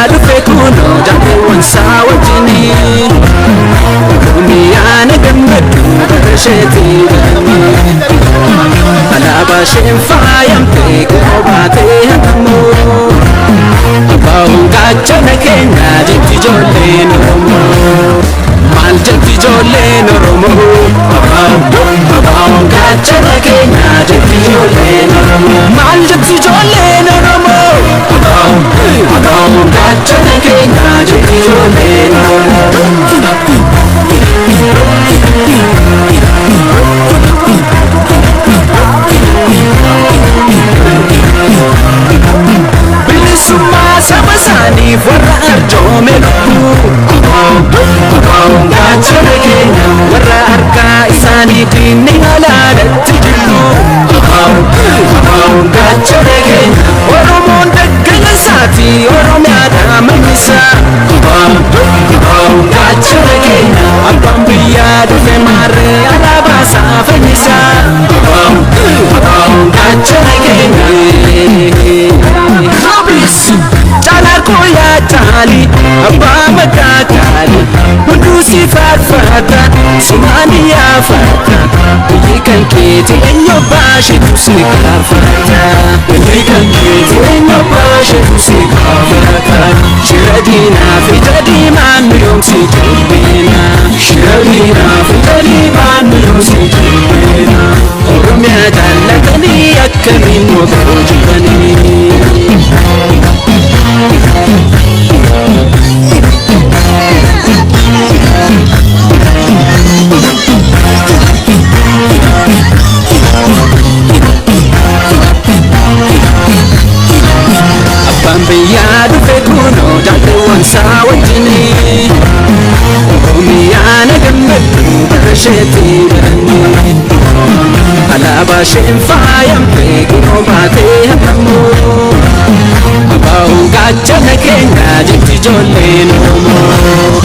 dhufe kuno jaalawwan saawwajjini Oromiyaan gammadu barasheetii alaabaa isheen faayamtee goobaatee hatamoo Abbaan gaachana keenya jetti ijoolleen Oromoo maal jetti ijoolleen Oromoo Abbaan gaachana keenya jetti ijoolleen Oromoo maal jetti ijoolleen Oromoo Abbaan gaachana keenya jetti ijoolleen Oromoo bilisummaa saba isaaniif warra arjoome Abbaan gaachana keenya warra harkaa isaaniitiin ni alaalatti jiru Abbaan gaachana keenya Oromoon daggala isaatii Oromiyaadhaa mammisaa Abbaan gaachana keenya abbaan biyyaa dhufe maarree alaabaa isaa fannisaa Abbaan gaachana keenya Jalarkoo yaa jaali abbaa maqaa gaali hunduu si faarfata sumaani yaa fata biyyi kan keeti eenyu baasheetu si gaafata biyyi kan keeti eenyu baasheetu si gaafata shira diinaa fi jadiimaan nu yoomsi jilbeena shira diinaa fi jadiimaan nu yoomsi jilbeena Oromiyaa jaallatanii akkamiin moofoo jibanii Abbaan biyyaa dhufe kuno jaalawwan saawwajjini Oromiyaan gammadu barasheetii baranii alaabaa isheen faayamtee goobaatee hatamoo Abbaan gaachana keenya jetti ijoolleen Oromoo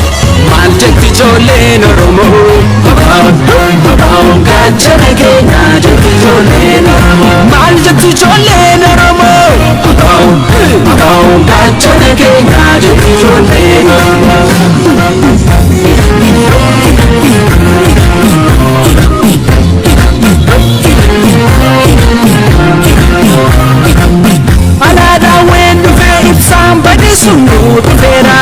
maal jetti ijoolleen Oromoo Abbaan gaachana keenya jetti ijoolleen Oromoo maal jetti ijoolleen Oromoo Abbaan gaachana keenya jetti ijoolleen Oromoo alaadaawwan dhufe ibsaan badisuun dhufeera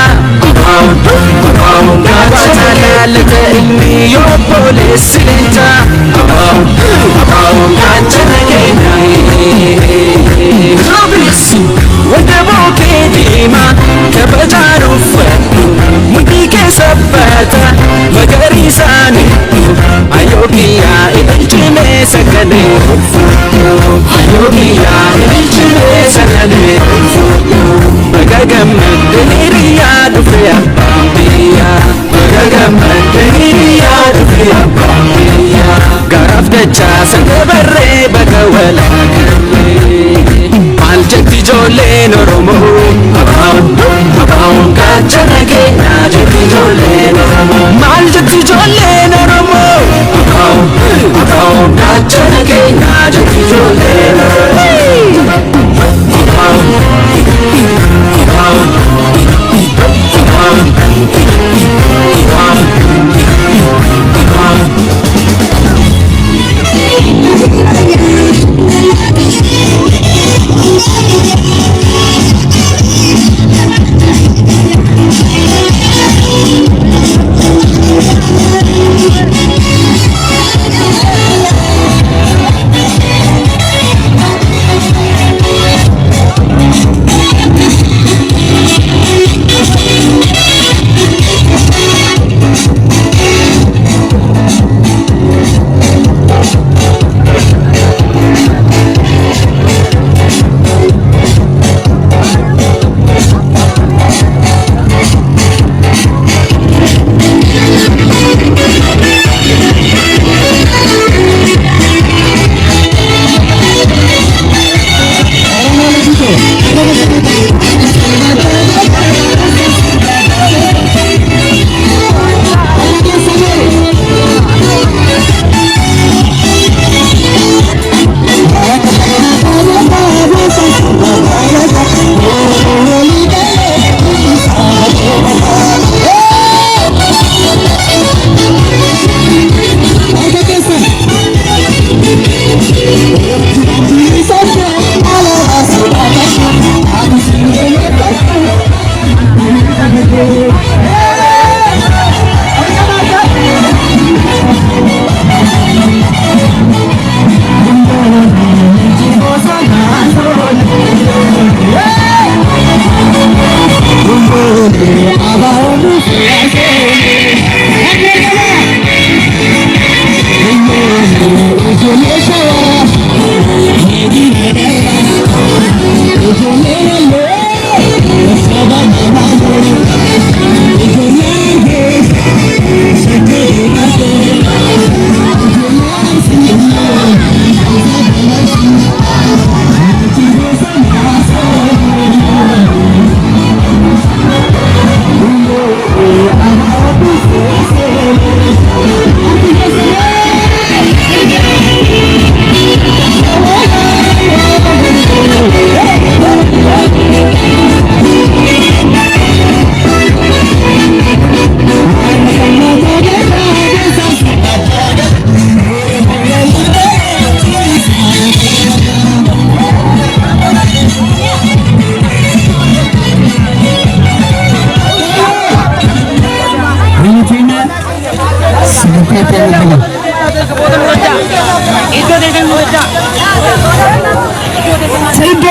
Abbaan gaachana laalata ilmi yoo boolessi leenca Abbaan gaachana keenya wanta bookee diimaa kabajaan uffatu mudhii keessa bata magariisaan ayyoo biyyaa ililchimee sagalee ulfuutu ayyoo biyyaa ililchimee sagalee ulfuutu baga gammadde hiriyaa dhufe abbaan biyyaa baga gammadde hiriyaa dhufe abbaan biyyaa garaaf dachaa sana barree baga walaagallee maal jetti ijoolleen Oromoo Abbaan gaachana keenya jetti ijoolleen Oromoo maal jetti ijoolleen Oromoo Abbaan gaachana keenya jetti ijoolleen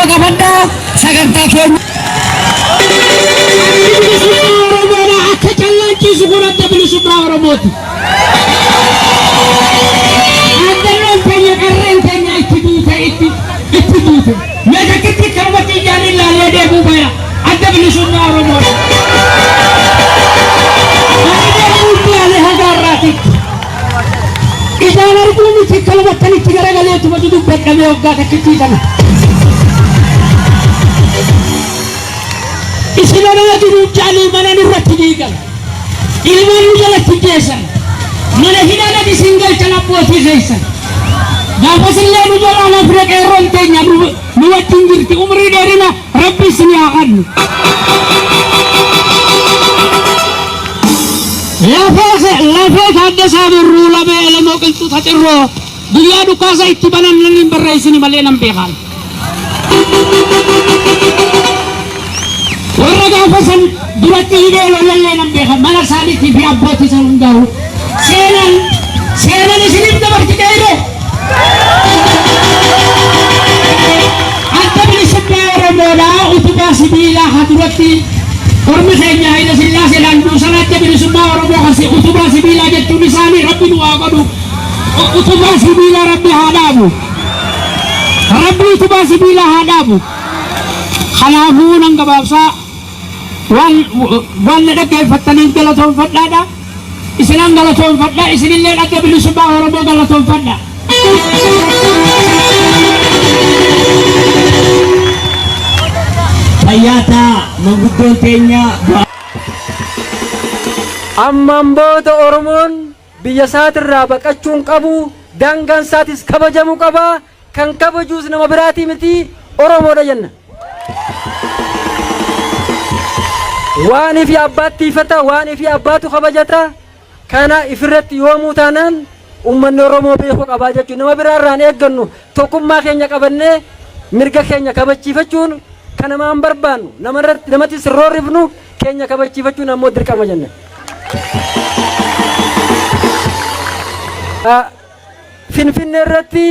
Oromoo gabaadhaa sagantaa keenya. Akka callaanchiisu kun adda bilisummaa Oromooti. Addannoon keenya qarreen keenya itti duute. Meeshaatti kalmatti ijaan ilaalee deemuu baya adda bilisummaa Oromooti. Ani deemuu ilaalee haga har'aatitti. Ijaan arguun itti kalmattan itti garagaleetuma dudubbadhamee waggaa takkitti kana. Isinana jiru jaalii mana nurratti diigan. Ilmaan nu jalatti geessan. Mana hidhaadha isin galchan abbootii keessan. Gaafas illee nu jalaa lafee qeerroon teenya nu wajjin jirti. Umrii dheerina Rabbi isin haa kennu. Lafee Taaddasaa Birruu lamee lamoo qilxuu taxirroo guyyaa dhukaasa itti banan nan barreessini malee nan beekan. Warra gaafasan duratti hidhee lolallee nan beekan mana isaaniitii fi abbootii san hundaa'u. Seenan isiniif dabartitee hidhee. Adda bilisummaa Oromoodhaa utubaa sibiilaa haa duratti ormi keenya Hayila Sillaaseedhaan duusan adda bilisummaa Oromoo kan utubaa sibiilaa jechuun isaanii Rabbi nu haa godhu. Utubaa sibiilaa Rabbi haa dhaabu. Rabbi utubaa sibiilaa haa dhaabu. Kanaafuu nan gabaabsaa waan dhaggeeffattaniin galatoonfadhaadha. Isinan galatoonfadha. Isinillee adda bilisummaa Oromoo galatoonfadha. Fayyaataa manguddoon teenya. Ammaan booda Oromoon biyya isaatirraa baqachuun qabu, daangaan isaatis kabajamuu qaba. Kan kabajuus nama biraatii miti Oromoodha jenna. Waan ifi abbaatti ifata, waan ifi abbaatu kabajata. Kana ifirratti yoomuu taanaan uummanni Oromoo beekuu qabaa jechuun nama biraarraan eeggannu tokkummaa keenya qabannee mirga keenya kabachiifachuun kan namaan barbaannu namatti sirroorrifnu keenya kabachiifachuun ammoo dirqama jenna. Finfinnee irratti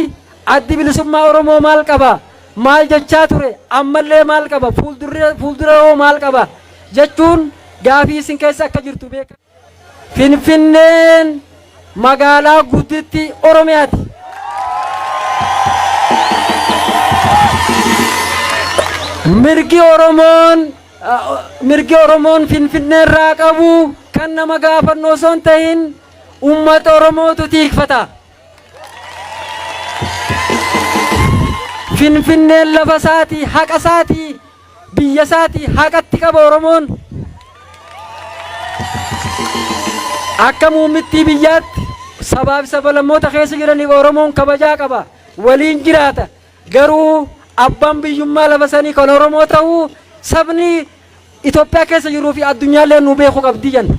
addi bilisummaa Oromoo maal qaba? Maal jechaa ture? Ammallee maal qaba? Fuuldura maal qaba? Jechuun gaafii isin keessa akka jirtu beeka. Finfinneen magaalaa guddittii Oromiyaati. Mirgi Oromoon Finfinnee irraa qabu kan nama gaafannoo osoo hin ta'in uummata Oromootu tiikfata. Finfinneen lafa isaatii, haqa isaatii, biyya isaatii haqatti qaba Oromoon. Akka muummittii biyyaatti sabaaf sablammoota keessa jiraniif Oromoon kabajaa qaba. Waliin jiraata. Garuu abbaan biyyummaa lafa sanii kan Oromoo ta'uu sabni Itoophiyaa keessa jiruu fi addunyaallee nu beekuu qabdi jenna.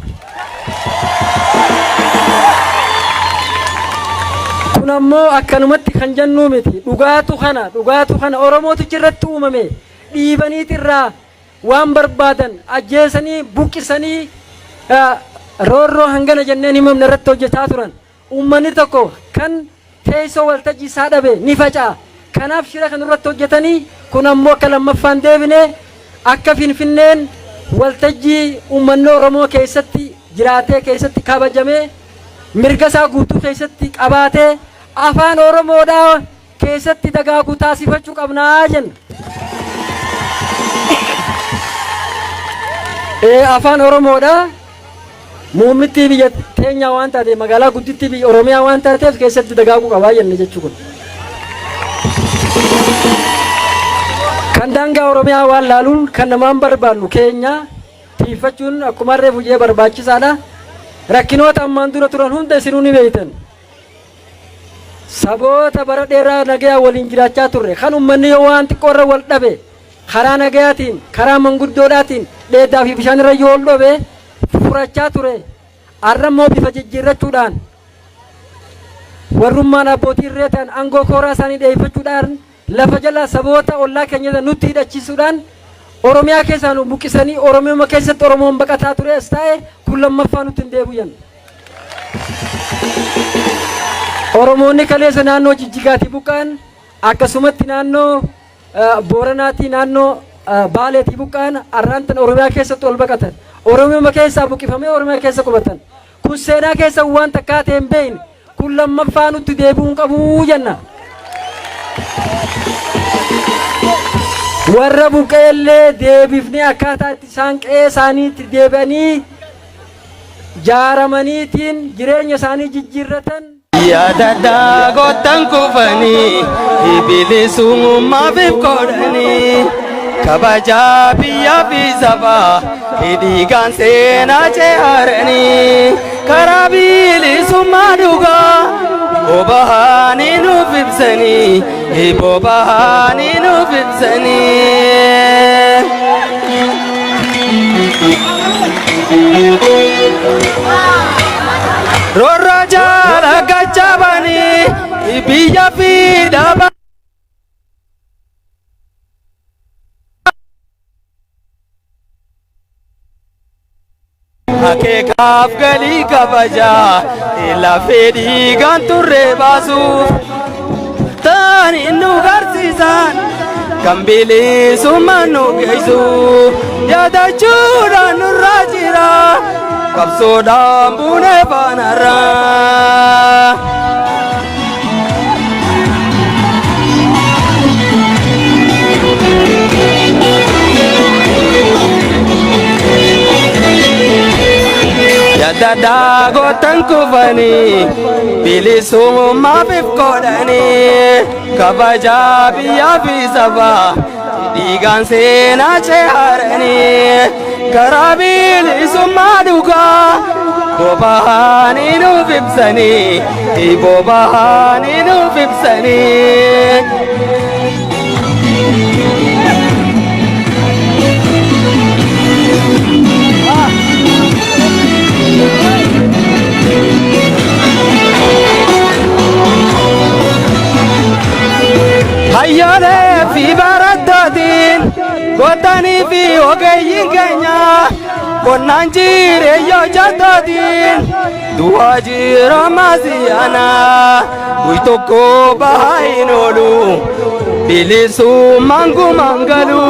Kun ammoo akkanumatti kan jennuu miti. Dhugaatu kana Oromootu irratti uumame. Dhiibaniitirraa waan barbaadan ajjeesanii buqqisanii roorroo hangana jenneen himamne irratti hojjetaa turan. Uummanni tokko kan teessoo waltajjii isaa dhabe ni faca'a. Kanaaf shira kan irratti hojjetanii kun ammoo akka lammaffaan deebine akka Finfinneen waltajjii uummanni Oromoo keessatti jiraatee keessatti kabajamee mirga isaa guutuu keessatti qabaatee afaan Oromoodhaa keessatti dagaagu taasifachuu qabnaa jenna. Afaan Oromoodhaa muummittii biyya teenya waan taate magaalaa guddittii biyya Oromiyaa waan taateef keessatti dagaaguu qabaa jenna jechuudha. Kan daangaa Oromiyaa waan laaluun kan namaan barbaannu keenya tiifachuun akkuma reefu jee barbaachisaadha. Rakkinoota ammaan dura turan hunda isinuu ni beektan. Saboota bara dheeraa nagayaa waliin jiraachaa turre kan uummanni yoo waan xiqqoorra wal dhabe karaa nagayaatiin karaa manguddoodhaatiin dheedaa fi bishaan irra yoo ol dhobe furachaa ture. Arrammoo bifa jijjiirrachuudhaan warrummaan abbootii irree ta'an aangoo kooraa isaanii dheeffachuudhaan lafa jala saboota ollaa keenya nutti hidhachiisuudhaan Oromiyaa keessaa nu buqqisanii Oromiyaa keessatti Oromoon baqataa tures ta'e kun lammaffaa nutti hin deebi'an. Oromoonni kaleessa naannoo Jijjigaatti buqqaan akkasumatti naannoo Booranaatii naannoo Baaleetii buqqaan arraantan Oromiyaa keessatti ol baqatan. Oromiyaa keessaa buqqifamee Oromiyaa keessa qubatan. Kun seenaa keessa waan takkaa ta'e hin beekne. Kun lammaffaa nutti deebi'uun qabu jenna. Warra buqqeellee deebifnee akkaataa itti isaan qe'ee isaaniitti deebi'anii jaaramaniitiin jireenya isaanii jijjiirratan. Yaadadhaa gootan kufanii bilisummaaf godhanii kabajaa biyyaa fi sabaa dhiigaan seenaa ce'aranii karaa bilisummaa dhugaa boba'anii nuuf ibsanii boba'anii nuuf ibsanii. Rorra jala gachabani biyya fi dhaba. Akeekaaf galii kabajaa lafee dhiigaan turre baasuuf ta'anii nu garsiisan kan bilisummaan nu geessu yaadachuudhaan nurraa jira. Kapsoodhaan buunee baanarraa. Yaadadhaa gootan kufanii bilisummaaf godhanii kabajaa biyyaa fi sabaa dhiigaan seenaa ce'aranii karaa bilisummaa dhugaa boba'anii nuuf ibsanii boba'anii nuuf ibsanii. Hayyoolee fi barattootiin gootanii fi ogeeyyiin keenya qonnaan jireeyyoo jattootiin du'aa jira maasiyaanaa guyyaa tokko bahaa hin oolu bilisummaan gumaan galu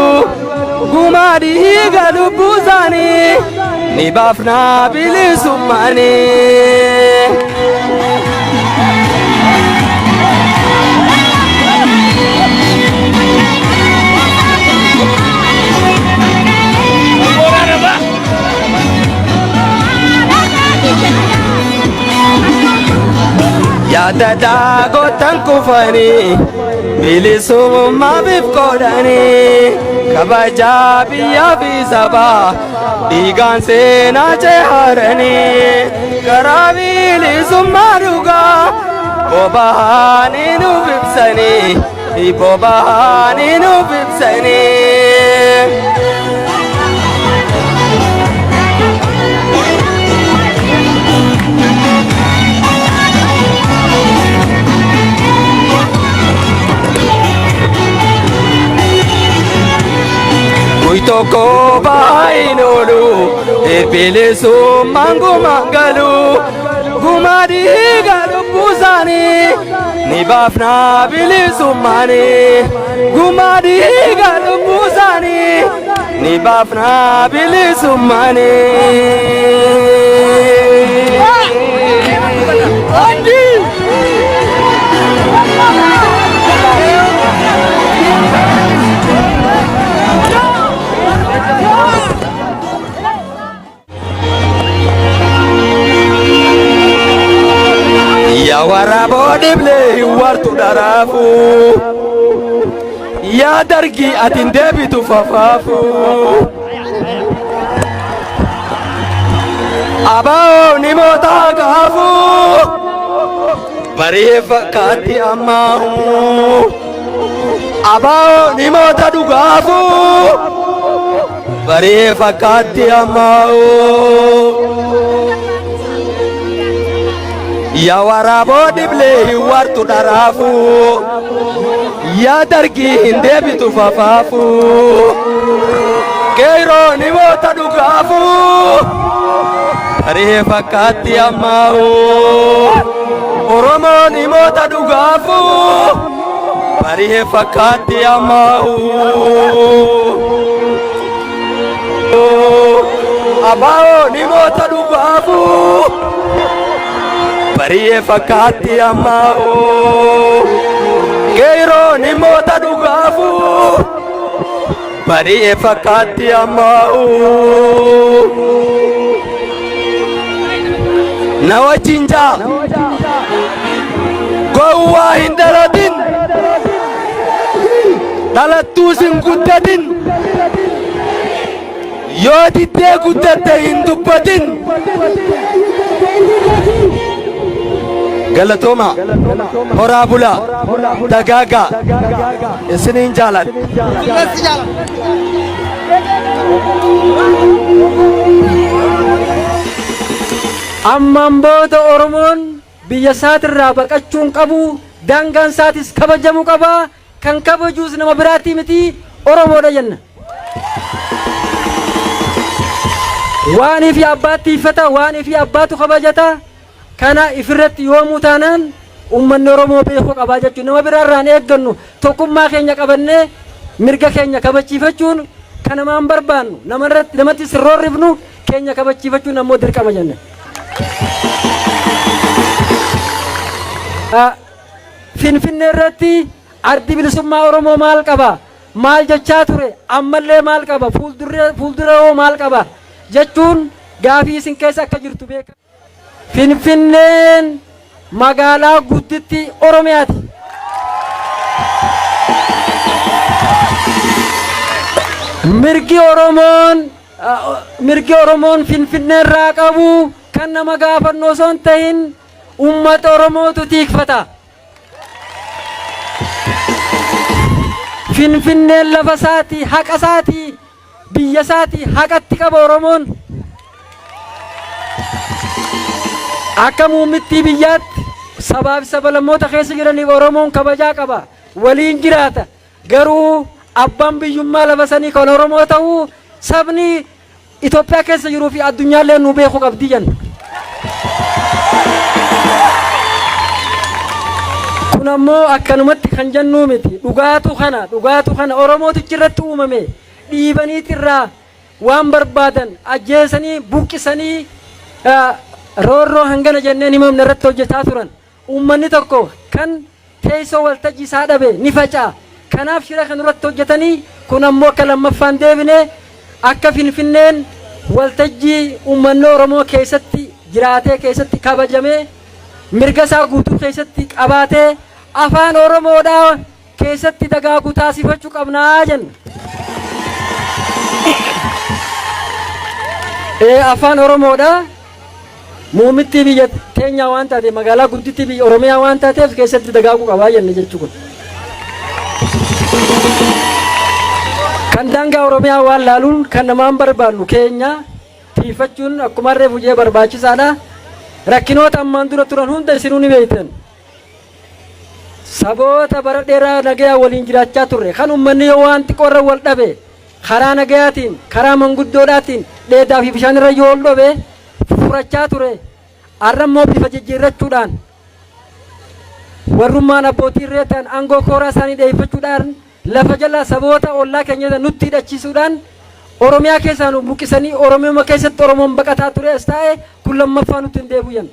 gumaa dhiiga lubbuu isaanii ni baafnaa bilisummaanii. Yaadadhaa gootan kufanii bilisummaaf godhanii kabajaa biyyaa fi sabaa dhiigaan seenaa ce'aranii karaa bilisummaa dhugaa boba'anii nuuf ibsanii boba'anii nuuf ibsanii. Guyyaa tokko bahaa hin oolu bilisummaan gumaan galu gumaa dhiiga lubbuu isaanii ni baafnaa bilisummaanii gumaa dhiiga lubbuu isaanii ni baafnaa bilisummaanii. Ya warabo dible wartu darafu ya dargi atin debitu fafafu abao ni mota gafu bari fakati amahu abao ni mota dugafu bari fakati amahu. Ya warabo dible wartu darafu ya dargi debitu fafafu keiro ni mota dugafu bari fakati amahu Oromo ni mota dugafu Bari'ee fakkaatti ammaa'u abaa'oo ni moota dhugaafu bari'ee fakkaatti ammaa'u geeroo ni moota dhugaafu bari'ee fakkaatti ammaa'u na wajjin jaa gowwaa hin dhalatin dhalattuus hin guddatin yoo diddee guddatte hin dubbatin galatooma horaa bulaa dagaagaa isiniin jaaladha. Ammaan booda Oromoon biyya isaatirraa baqachuun qabu, daangaan isaatis kabajamuu qaba. Kan kabajuus nama biraatti miti, Oromoodha jenna. Waanii fi abbaatti iffata, waanii fi abbaatu kabajata. Kana ifirratti yoomuu taanaan uummanni Oromoo beekuu qabaa jechuun nama biraarraan eeggannu tokkummaa keenya qabannee mirga keenya kabachiifachuun kan namaan barbaannu namatti sirroorrifnu keenya kabachiifachuun ammoo dirqama jenna. Finfinnee irratti ardi bilisummaa Oromoo maal qaba? Maal jechaa ture? Ammallee maal qaba? Fuuldura hoo maal qaba? Jechuun gaafii isin keessa akka jirtu beeka. Finfinneen magaalaa gudditti Oromiyaati. Mirgi Oromoon Finfinnee irraa qabu kan nama gaafannu osoo hin ta'in uummata Oromootu tiikfata. Finfinneen lafa isaatii, haqa isaatii, biyya isaatii haqatti qaba Oromoon. Akka muummittii biyyaatti sabaaf sablammoota keessa jiraniif Oromoon kabajaa qaba. Waliin jiraata. Garuu abbaan biyyummaa lafa sanii kan Oromoo ta'uu sabni Itoophiyaa keessa jiruu fi addunyaallee nu beekuu qabdi jenna. Kun ammoo akkanumatti kan jennuu miti. Dhugaatu kana Oromootichi irratti uumame dhiibaniitirraa waan barbaadan ajjeesanii buqqisanii roorroo hangana jenneen himamne irratti hojjetaa turan. Uummanni tokko kan teessoo waltajjii isaa dhabe ni faca'a. Kanaaf shira kan irratti hojjetanii kun ammoo akka lammaffaan deebine akka Finfinneen waltajjii uummanni Oromoo keessatti jiraatee keessatti kabajamee mirga isaa guutuu keessatti qabaatee afaan Oromoodhaa keessatti dagaagu taasifachuu qabnaa jenna. Afaan Oromoodhaa muummittii biyya keenyaa waan taate magaalaa guddittii biyya Oromiyaa waan taateef keessatti dagaaguu qabaa jenna jechuudha. Kan daangaa Oromiyaa waan laaluun kan namaan barbaannu keenya tiifachuun akkuma reefu jee barbaachisaadha. Rakkinoota ammaan dura turan hunda isinuu ni beektan. Saboota bara dheeraa nagayaa waliin jiraachaa turre kan uummanni yoo waan xiqqoorra wal dhabe karaa nagayaatiin karaa manguddoodhaatiin dheedaa fi bishaan irra yoo ol dhabe furachaa ture. Arrammoo bifa jijjiirrachuudhaan warrummaan abbootii irree ta'an aangoo kooraa isaanii dheeffachuudhaan lafa jala saboota ollaa keenya nutti hidhachiisuudhaan Oromiyaa keessaa nu buqqisanii Oromiyaa keessatti Oromoon baqataa turees ta'e kun lammaffaa nutti hin deebi'an.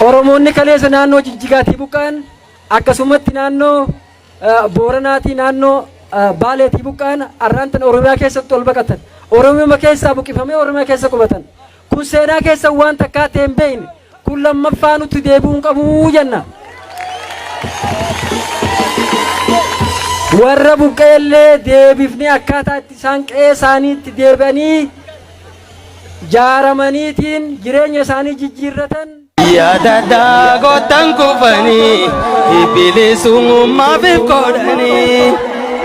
Oromoonni kaleessa naannoo Jijjigaatii buqqaan akkasumatti naannoo Booranaatii naannoo Baaleetii buqqaan arraantan Oromiyaa keessatti ol baqatan. Oromiyaa keessaa buqqifamee Oromiyaa keessa qubatan. Kun seenaa keessa waan takkaa ta'e hin beekne kun lammaffaa nutti deebi'uu hin qabu jenna. Warra buqqeellee deebifnee akkaataa itti isaan qe'ee isaaniitti deebi'anii jaaramaniitiin jireenya isaanii jijjiirratan. Yaadadhaa gootan kufanii bilisummaaf godhanii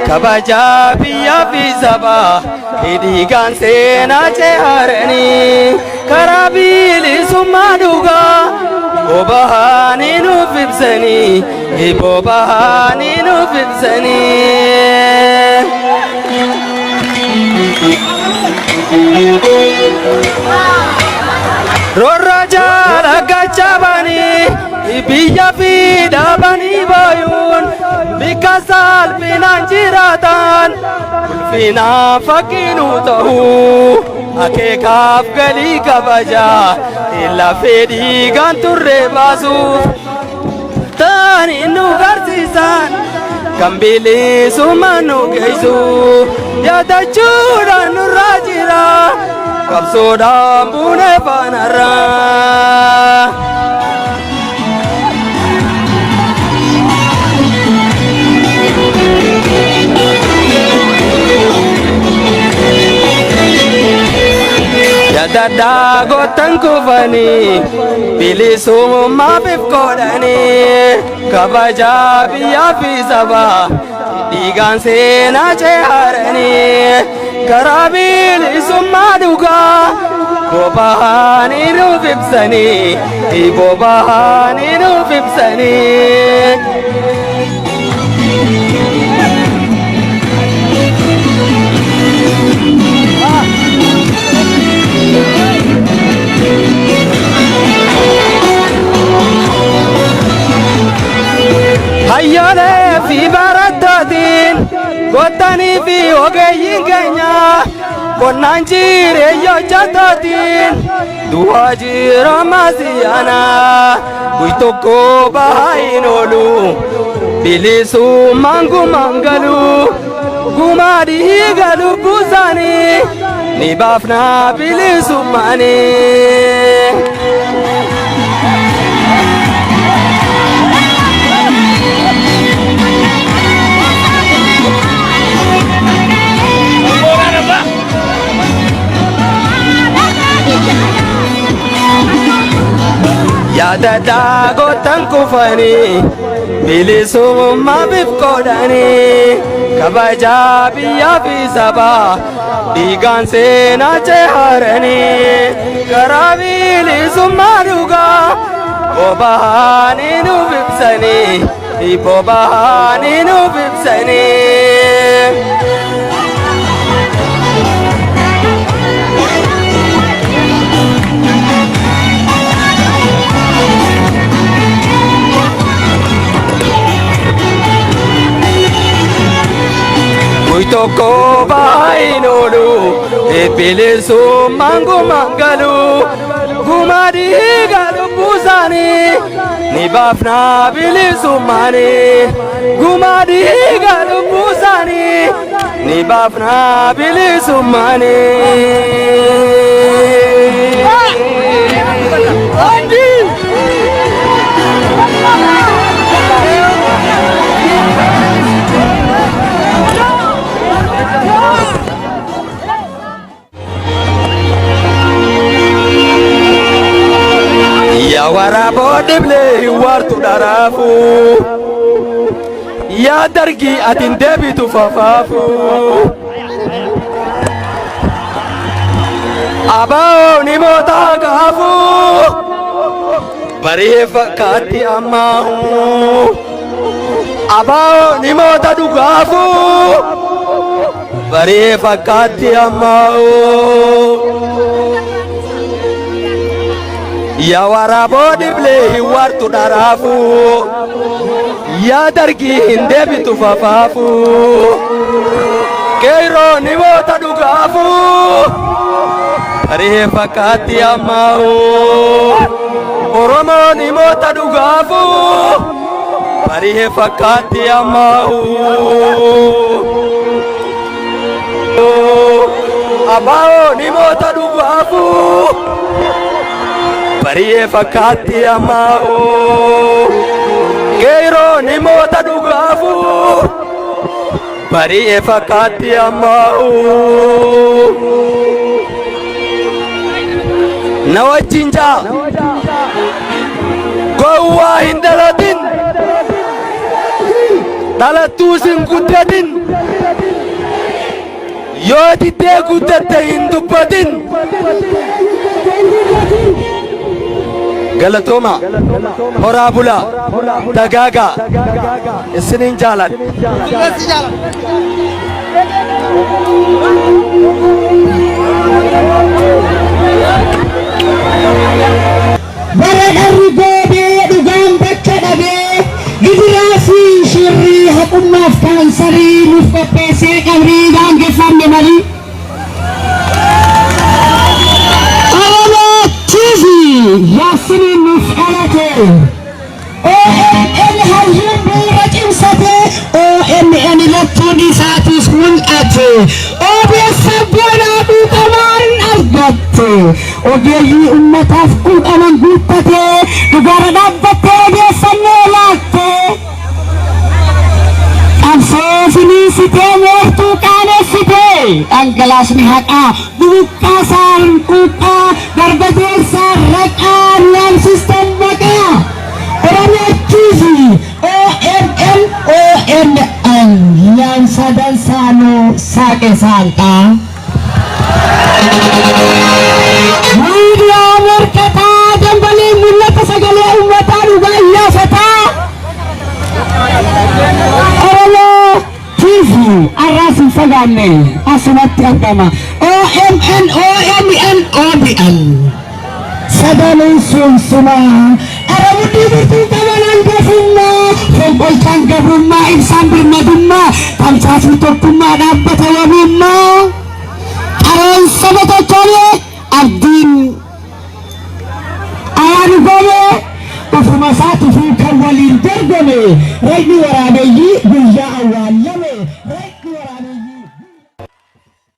kabajaa biyyaa fi sabaa dhiigaan seenaa ceharanii karaa bilisummaa dhugaa bobahanii nuuf ibsanii bobahanii nuuf ibsanii. Roorroo jaala gachabanii biyya fi dhabanii booyuun bikka salphinaan jiraatan ulfinaan fakkiinuu ta'uu akeekaaf galii kabajaa illa fedhii kan turre baasuuf ta'anii nu garsiisan kan bilisummaan nu geessu yaadachuudhaan nurraa jira qabsoodhaan buune faanarraa. Yadada gotan kufani bilisummaa bifkoodhani kabaja biyya fi saba dhiigaan seenaa ceharani karaa bilisummaa dhugaa boba'anii nuuf ibsanii boba'anii nuuf ibsanii. Hayyoolee fi barattootiin gootanii fi ogeeyyiin keenya qonnaan jireenya hojjettootiin du'aa jireenya siyaanaa guyyaa tokko bahaa hin oolu bilisummaan gumaan galu gumaa dhiiga lubbuu isaanii ni baafna bilisummaanii. Yaadada gotan kufani bilisummaa bifkoodhani kabaja biyya fi saba dhiigaan seenaa ceharani karaa bilisummaa dhugaa boba'anii nuuf ibsanii boba'anii nuuf ibsanii. Tokko bahaa hin oolu bilisummaan gumaan galu gumaa dhiiga lubbuu isaanii ni baafna bilisummaanii gumaa dhiiga lubbuu isaanii ni baafna bilisummaanii. Ya warabo dible wartu darafu ya dargi atin debitu fafafu abao ni mota gafu bari fakati amahu abao ni mota dugafu bari fakati amahu ya warabo dible wartu darafu ya dargi hindebitu fafafu keiro ni mota dugafu bari fakati amahu oromo ni mota dugafu bari fakati amahu abao ni mota dugafu bari fakati amahu keiro ni mota dugafu bari fakati amahu nawajinja gowa hindalatin dalatusin guddatin yoti te guddate hindubatin galatoma horabula dagaga isinin jalan Bara darri gobe dugan mariidhaan geeffamne marii. Yaasiniin nuuf dhalate OMN hayyuun bu'uura cimsate OMN lattuun isaatiis mul'ate OBS abboonaa duuqamaan argatte ogeeyyii ummataaf quuqaman guutate dhugaara dhaabbattee odeeffannoo laatte qabsoo finiisitee moortuu qaanessitee dhangalaasni haqaa bubuqqaa saanquuqqaa darbadeessaa raqaa nyaamsistan maqaa oromochiisi OMN OMN nyaamsa dansaanoo saaqe saanqaa miidiyaa morkataa dambalee mul'ata sagalee uummataa dhugaa iyyafataa Oromoo TV arraas hin fagaanne asumatti argama OMN OMN OBN sagaleen sunsuma Arabuddii burtuu qabanan gafummaa fonqolchaan gabrummaa ibsaan birmadummaa tamsaasni tokkummaa dhaabbata wabummaa qaroon saba tokkolee abdiin ayaan golee ufuma isaatiifuu kan waliin dorgome rayni waraabeeyyii guyyaa awwaallame